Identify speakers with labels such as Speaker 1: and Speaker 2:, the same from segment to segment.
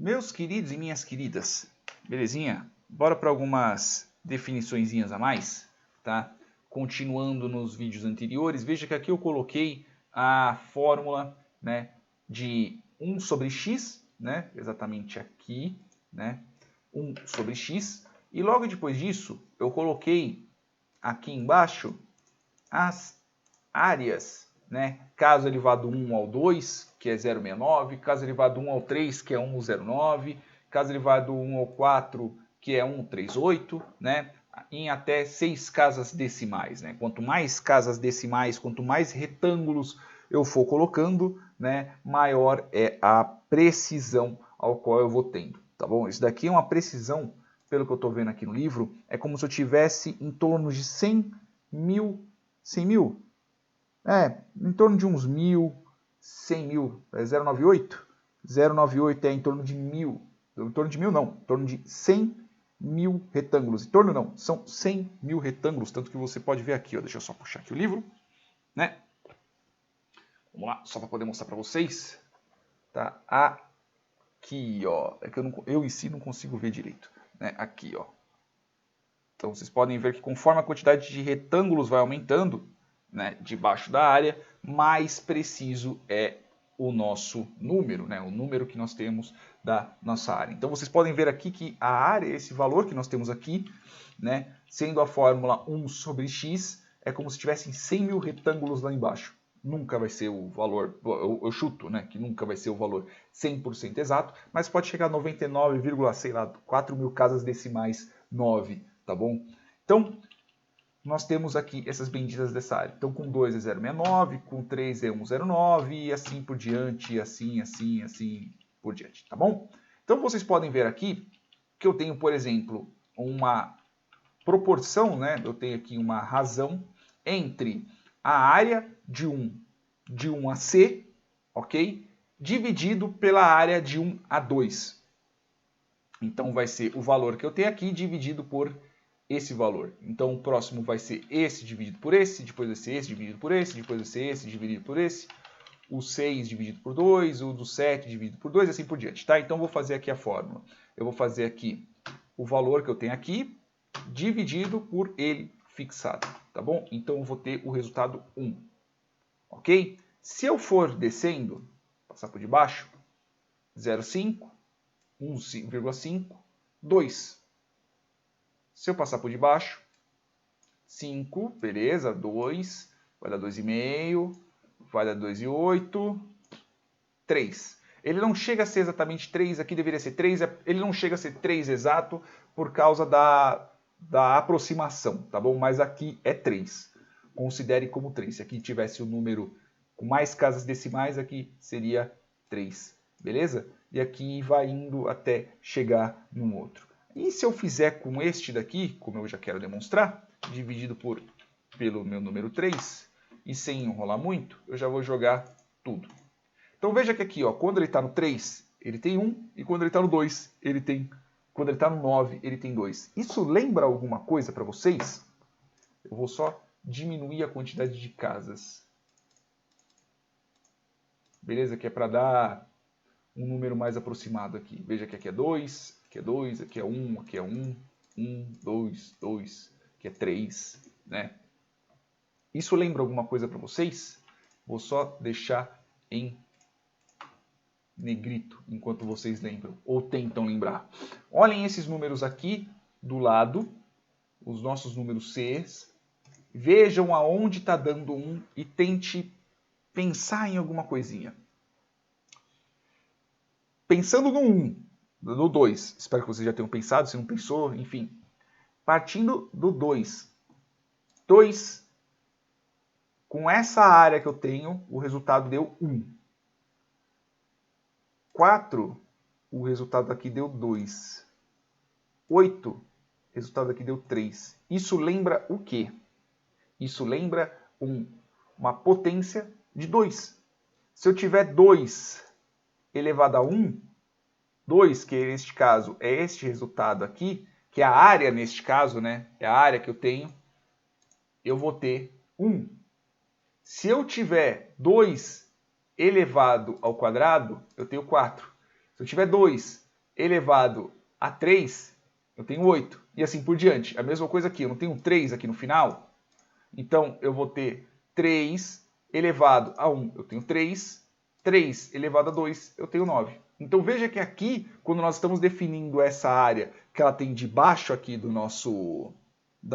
Speaker 1: Meus queridos e minhas queridas, belezinha? Bora para algumas definiçõezinhas a mais, tá? Continuando nos vídeos anteriores, veja que aqui eu coloquei a fórmula, né, de 1 sobre x, né, exatamente aqui, né, 1 sobre x, e logo depois disso eu coloquei aqui embaixo as áreas, né, caso elevado 1 ao 2, que é 0,69, caso elevado 1 ao 3, que é 1,09, caso elevado 1 ao 4, que é 1,38, né, em até 6 casas decimais, né? Quanto mais casas decimais, quanto mais retângulos eu for colocando, né, maior é a precisão ao qual eu vou tendo, tá bom? Isso daqui é uma precisão, pelo que eu estou vendo aqui no livro, é como se eu tivesse em torno de 100 mil, em torno de uns 100 mil, 0,98? 0,98 é em torno de 1.000, em torno de 1.000 não, em torno de 100 mil retângulos. Em torno não, são 100 mil retângulos, tanto que você pode ver aqui, ó, deixa eu só puxar aqui o livro, né? Vamos lá, só para poder mostrar para vocês. Tá aqui, ó, é que eu em si não consigo ver direito, né? Aqui, ó. Então vocês podem ver que conforme a quantidade de retângulos vai aumentando, né, debaixo da área, mais preciso é o nosso número, né, o número que nós temos da nossa área. Então vocês podem ver aqui que a área, esse valor que nós temos aqui, né, sendo a fórmula 1 sobre x, é como se tivessem 100 mil retângulos lá embaixo. Nunca vai ser o valor, eu chuto, né, que nunca vai ser o valor 100% exato, mas pode chegar a 99, sei lá, 4 mil casas decimais 9, tá bom? Então, nós temos aqui essas benditas dessa área. Então, com 2 é 0,69, com 3 é 1,09 e assim por diante, assim por diante, tá bom? Então, vocês podem ver aqui que eu tenho, por exemplo, uma proporção, né? Eu tenho aqui uma razão entre a área de 1 a C, ok? Dividido pela área de 1 a 2. Então, vai ser o valor que eu tenho aqui dividido por esse valor. Então o próximo vai ser esse dividido por esse, depois vai ser esse dividido por esse, depois vai ser esse dividido por esse, o 6 dividido por 2, o do 7 dividido por 2 e assim por diante, tá? Então vou fazer aqui a fórmula. Eu vou fazer aqui o valor que eu tenho aqui dividido por ele fixado, tá bom? Então eu vou ter o resultado 1, ok? Se eu for descendo, passar por debaixo, 0,5, 1,5, 2. Se eu passar por debaixo, 5, beleza, 2, vai dar 2,5, vai dar 2,8, 3. Ele não chega a ser exatamente 3, aqui deveria ser 3, ele não chega a ser 3 exato por causa da aproximação, tá bom? Mas aqui é 3. Considere como 3. Se aqui tivesse o número com mais casas decimais, aqui seria 3, beleza? E aqui vai indo até chegar num outro. E se eu fizer com este daqui, como eu já quero demonstrar, dividido pelo meu número 3, e sem enrolar muito, eu já vou jogar tudo. Então veja que aqui, ó, quando ele está no 3, ele tem 1, e quando ele está no 2, ele tem... Quando ele está no 9, ele tem 2. Isso lembra alguma coisa para vocês? Eu vou só diminuir a quantidade de casas. Beleza? Que é para dar um número mais aproximado aqui. Veja que aqui é 2, aqui é 2, aqui é 1, aqui é 1, 1, 2, 2, aqui é 3, né? Isso lembra alguma coisa para vocês? Vou só deixar em negrito enquanto vocês lembram, ou tentam lembrar. Olhem esses números aqui do lado, os nossos números Cs, vejam aonde está dando 1 e tente pensar em alguma coisinha. Pensando no 1, no 2, espero que vocês já tenham pensado, se não pensou, enfim. Partindo do 2. 2, com essa área que eu tenho, o resultado deu 1. 4, o resultado aqui deu 2. 8, o resultado aqui deu 3. Isso lembra o quê? Isso lembra uma potência de 2. Se eu tiver 2 elevado a 1, 2, que neste caso é este resultado aqui, que é a área neste caso, né? É a área que eu tenho, eu vou ter 1. Se eu tiver 2 elevado ao quadrado, eu tenho 4. Se eu tiver 2 elevado a 3, eu tenho 8. E assim por diante. A mesma coisa aqui, eu não tenho 3 aqui no final. Então, eu vou ter 3 elevado a 1, eu tenho 3. 3 elevado a 2, eu tenho 9. Então, veja que aqui, quando nós estamos definindo essa área que ela tem debaixo aqui da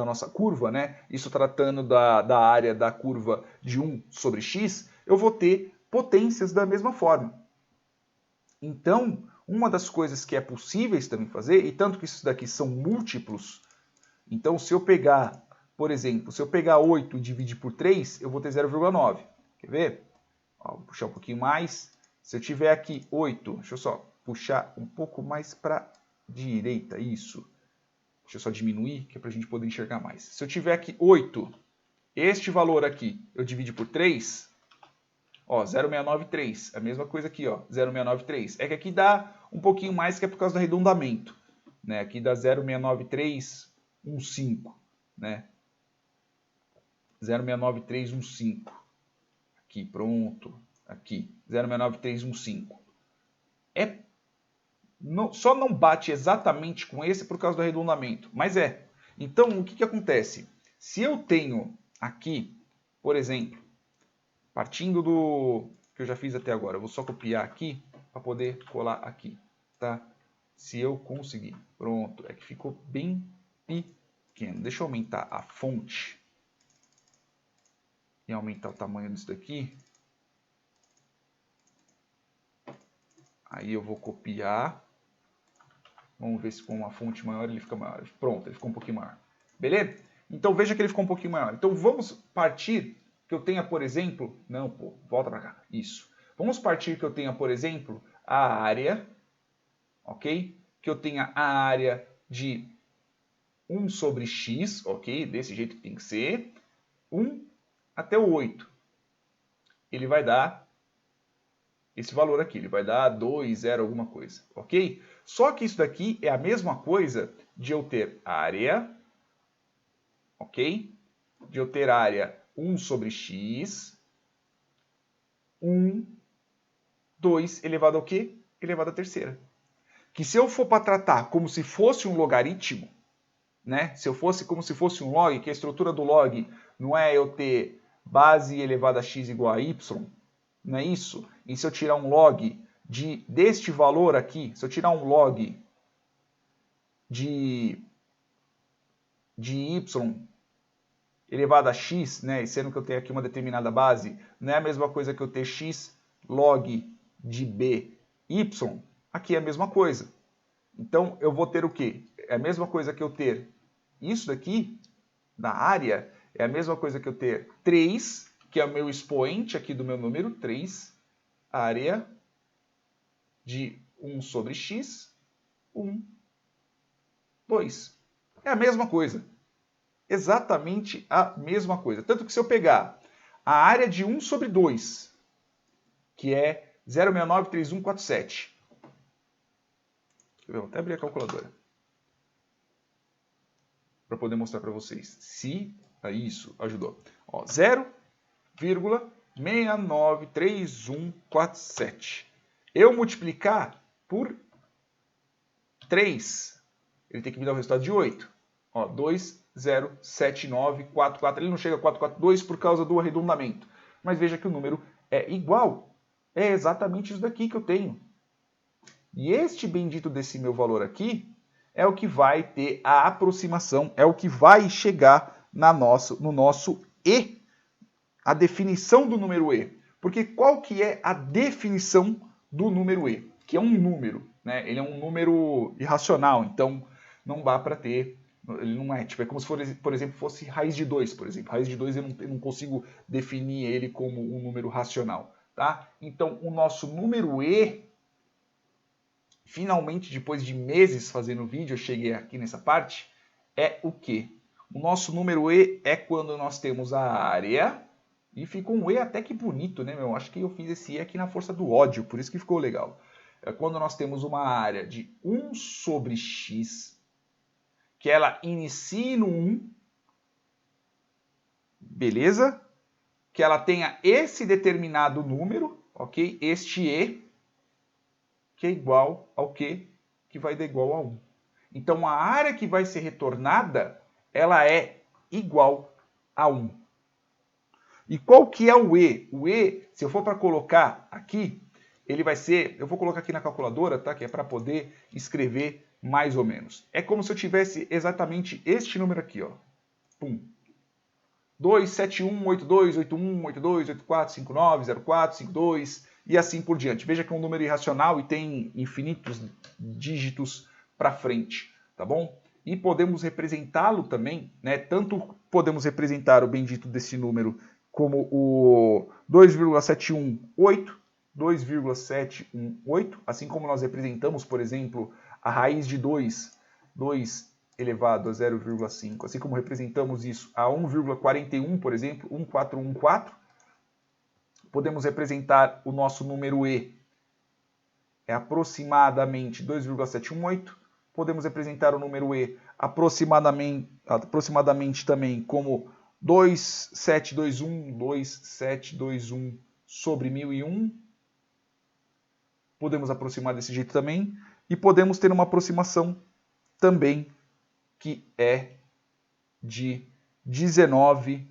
Speaker 1: nossa curva, né? Isso tratando da área da curva de 1 sobre x, eu vou ter potências da mesma forma. Então, uma das coisas que é possíveis também fazer, e tanto que isso daqui são múltiplos, então se eu pegar, por exemplo, se eu pegar 8 e dividir por 3, eu vou ter 0,9. Quer ver? Ó, vou puxar um pouquinho mais. Se eu tiver aqui 8, deixa eu só puxar um pouco mais para a direita, isso. Deixa eu só diminuir, que é para a gente poder enxergar mais. Se eu tiver aqui 8, este valor aqui eu divido por 3, ó, 0,693, a mesma coisa aqui, ó, 0,693. É que aqui dá um pouquinho mais, que é por causa do arredondamento, né? Aqui dá 0,69315, né? 0,69315. Aqui, pronto. Aqui, 0,69315. Só não bate exatamente com esse por causa do arredondamento, mas é. Então, o que acontece? Se eu tenho aqui, por exemplo, partindo do que eu já fiz até agora, eu vou só copiar aqui para poder colar aqui, tá? Se eu conseguir. Pronto, é que ficou bem pequeno. Deixa eu aumentar a fonte e aumentar o tamanho disso daqui. Aí eu vou copiar. Vamos ver se com uma fonte maior ele fica maior. Pronto, ele ficou um pouquinho maior. Beleza? Então veja que ele ficou um pouquinho maior. Então vamos partir que eu tenha, por exemplo... Não, pô, volta para cá. Isso. Vamos partir que eu tenha, por exemplo, a área, ok? Que eu tenha a área de 1 sobre x, ok? Desse jeito que tem que ser. 1 até o 8. Ele vai dar esse valor aqui. Ele vai dar 2, 0, alguma coisa, ok? Só que isso daqui é a mesma coisa de eu ter área, ok? De eu ter área 1 sobre x, 1, 2 elevado ao quê? Elevado à terceira. Que se eu for para tratar como se fosse um logaritmo, né? Se eu fosse como se fosse um log, que a estrutura do log não é eu ter base elevada a x igual a y, não é isso? E se eu tirar um log deste valor aqui, se eu tirar um log de y elevado a x, né, sendo que eu tenho aqui uma determinada base, não é a mesma coisa que eu ter x log de b y, aqui é a mesma coisa. Então, eu vou ter o quê? É a mesma coisa que eu ter isso daqui, na área, é a mesma coisa que eu ter 3, que é o meu expoente aqui do meu número, 3, área de 1 sobre x, 1, 2. É a mesma coisa. Exatamente a mesma coisa. Tanto que se eu pegar a área de 1 sobre 2, que é 0,693147. Vou até abrir a calculadora para poder mostrar para vocês se isso ajudou. 0,693147. Eu multiplicar por 3, ele tem que me dar o resultado de 8. 2,07944. Ele não chega a 442 por causa do arredondamento. Mas veja que o número é igual. É exatamente isso daqui que eu tenho. E este bendito desse meu valor aqui é o que vai ter a aproximação, é o que vai chegar no nosso E, a definição do número E. Porque qual que é a definição do número E? Que é um número, né? Ele é um número irracional, então não dá para ter, ele não é, tipo, é como se, por exemplo, fosse raiz de 2, por exemplo. Raiz de 2 eu não consigo definir ele como um número racional, tá? Então, o nosso número E, finalmente, depois de meses fazendo vídeo, eu cheguei aqui nessa parte, é o quê? O nosso número E é quando nós temos a área, e ficou um E até que bonito, né, meu? Acho que eu fiz esse E aqui na força do ódio, por isso que ficou legal. É quando nós temos uma área de 1 sobre x, que ela inicie no 1, beleza? Que ela tenha esse determinado número, ok? Este E, que é igual ao quê? que vai dar igual a 1. Então, a área que vai ser retornada, ela é igual a 1. E qual que é o E? O E, se eu for para colocar aqui, ele vai ser, eu vou colocar aqui na calculadora, tá? Que é para poder escrever mais ou menos. É como se eu tivesse exatamente este número aqui, ó. Pum. 27182818284590452 e assim por diante. Veja que é um número irracional e tem infinitos dígitos para frente, tá bom? E podemos representá-lo também, né? Tanto podemos representar o bendito desse número como o 2,718, assim como nós representamos, por exemplo, a raiz de 2 elevado a 0,5, assim como representamos isso a 1,41, por exemplo, 1414, podemos representar o nosso número E, é aproximadamente 2,718, podemos representar o número E aproximadamente também como 2721 sobre 1001, podemos aproximar desse jeito também, e podemos ter uma aproximação também que é de 19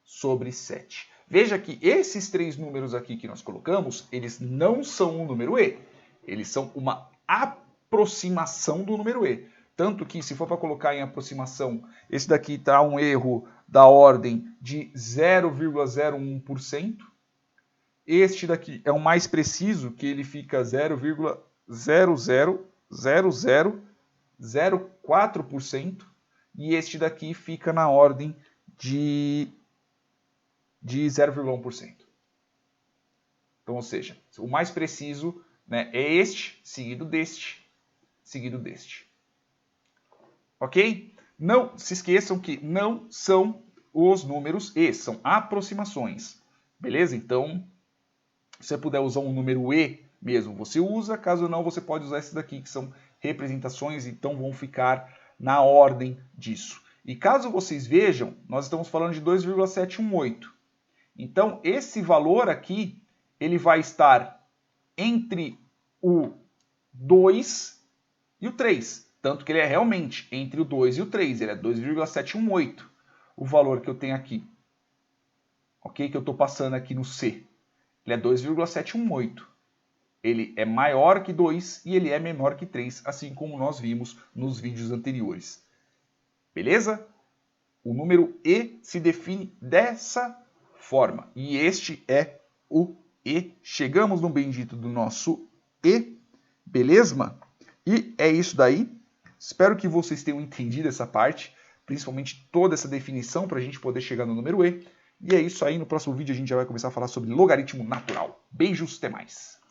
Speaker 1: sobre 7. Veja que esses três números aqui que nós colocamos, eles não são um número E, eles são uma aproximação do número E. Tanto que, se for para colocar em aproximação, esse daqui está um erro da ordem de 0,01%. Este daqui é o mais preciso, que ele fica 0,000004%. E este daqui fica na ordem de 0,1%. Então, ou seja, o mais preciso, né, é este, seguido deste, seguido deste. Ok? Não se esqueçam que não são os números E, são aproximações. Beleza? Então, se você puder usar um número E mesmo, você usa. Caso não, você pode usar esses daqui, que são representações, então vão ficar na ordem disso. E caso vocês vejam, nós estamos falando de 2,718. Então, esse valor aqui, ele vai estar entre o 2 e o 3. Tanto que ele é realmente entre o 2 e o 3. Ele é 2,718. O valor que eu tenho aqui. Ok? Que eu estou passando aqui no C. Ele é 2,718. Ele é maior que 2 e ele é menor que 3, assim como nós vimos nos vídeos anteriores. Beleza? O número E se define dessa forma. E este é o E. Chegamos no bendito do nosso E. Beleza? E é isso daí. Espero que vocês tenham entendido essa parte, principalmente toda essa definição para a gente poder chegar no número E. E é isso aí. No próximo vídeo a gente já vai começar a falar sobre logaritmo natural. Beijos, até mais.